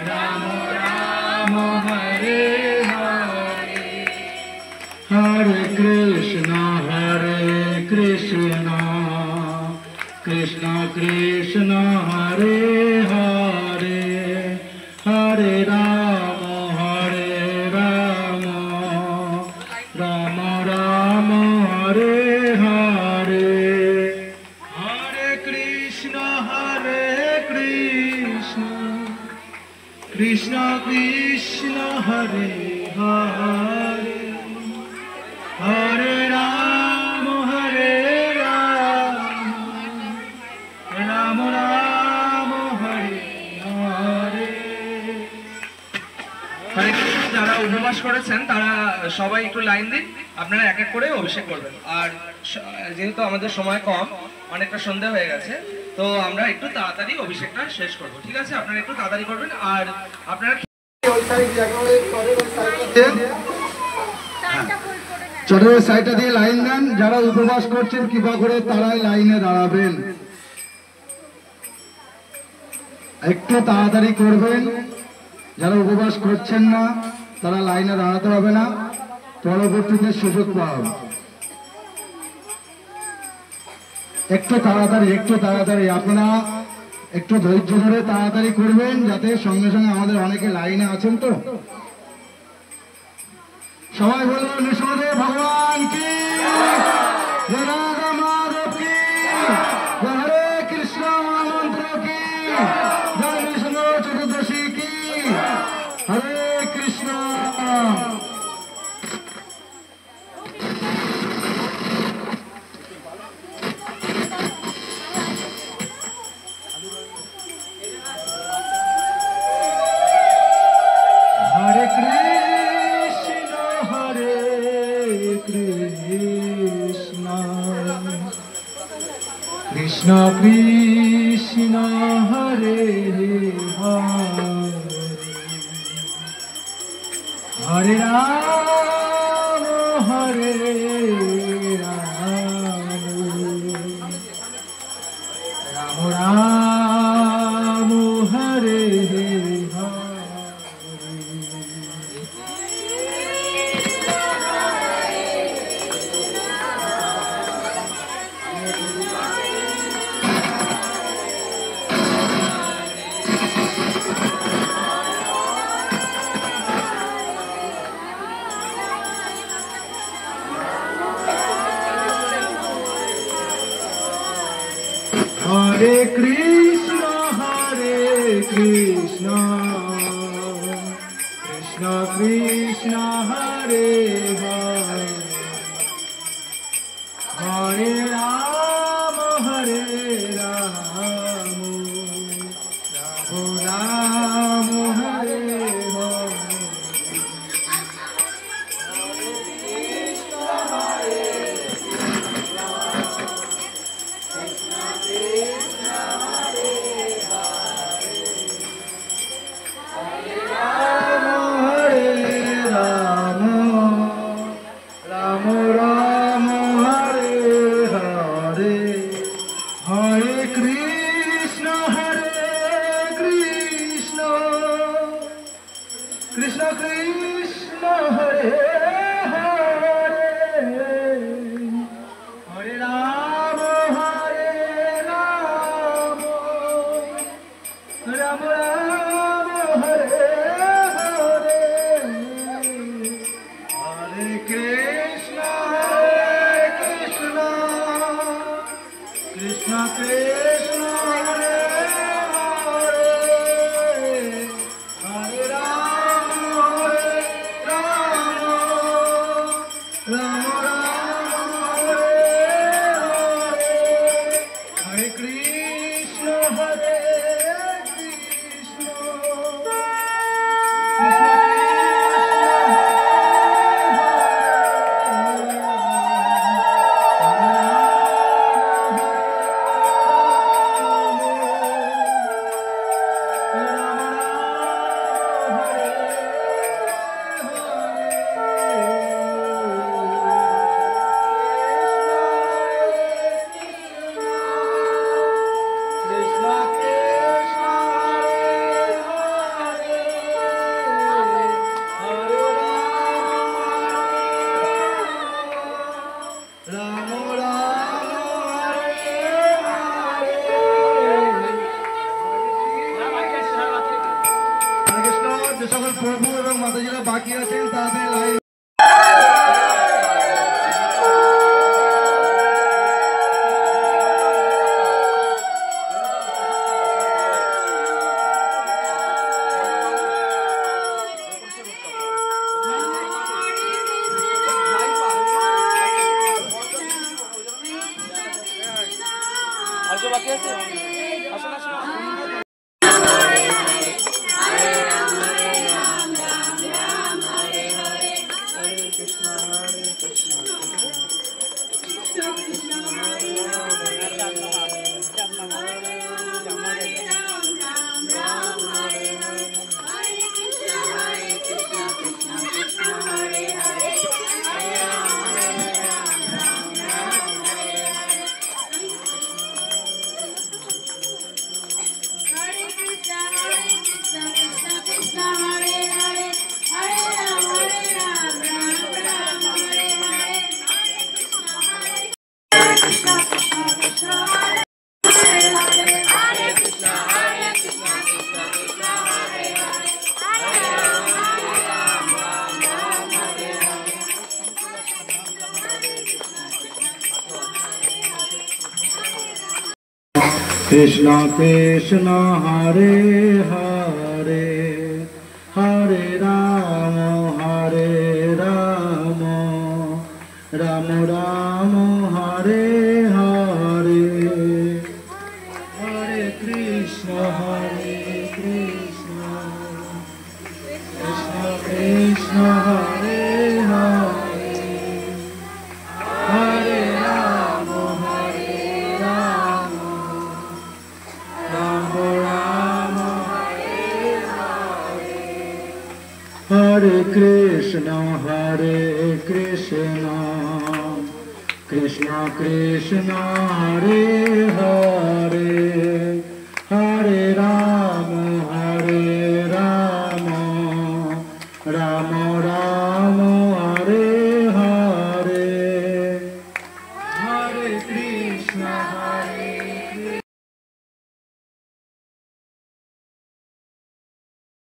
राम राम हरे हरे हरे कृष्ण कृष्ण कृष्ण हरे हरे हरे राम राम राम हरे हरे हरे कृष्ण कृष्ण कृष्ण हरे हरे हरे राम राम राम हरे हरे হরে কৃষ্ণ। যারা উপবাস করেছেন তারা সবাই একটু লাইন দিন, আপনারা এক এক করে অভিষেক করবেন। আর যেহেতু আমাদের সময় কম, অনেকটা সন্ধ্যা হয়ে গেছে, তো আমরা একটু তাড়াতাড়ি অভিষেকটা শেষ করব, ঠিক আছে? আপনারা একটু তাড়াতাড়ি করবেন। আর আপনারা চটের সাইডটা দিয়ে লাইন দেন। যারা উপবাস করছেন কৃপা করে তারাই লাইনে দাঁড়াবেন, একটু তাড়াতাড়ি করবেন। যারা উপবাস করছেন না তারা লাইনে দাঁড়াতে হবে না, পরবর্তীতে সুযোগ পাও। একটু তাড়াতাড়ি আপনারা একটু ধৈর্য ধরে তাড়াতাড়ি করবেন, যাতে সঙ্গে সঙ্গে আমাদের অনেকে লাইনে আছেন। তো সবাই বলুন নৃসিংহদেব ভগবান কি, রাধা মাধব কি, হরে কৃষ্ণ মহামন্ত্র কি, জয় নৃসিংহ চতুর্দশী কি, হরে কৃষ্ণ। হরে কৃষ্ণ কৃষ্ণ কৃষ্ণ হরে হরে হরে রাম রাম রাম হরে हरे कृष्ण कृष्ण कृष्ण हरे हरे हरे राम राम राम हरे हरे कृष्ण कृष्ण हरे हरे हरे राम राम राम हरे हरे हरे कृष्ण कृष्ण कृष्ण हरे हरे हरे राम যে সকল প্রভু এবং মাতাজিরা বাকি আছেন তাদের line Krishna Krishna Hare Hare Hare Rama Hare Rama Rama Rama Hare Hare Hare Krishna Krishna Krishna Hare Hare Hare Rama Hare Rama Rama Rama Hare Krishna Krishna Krishna Hare Hare Hare Rama Rama Rama Hare Hare Hare Krishna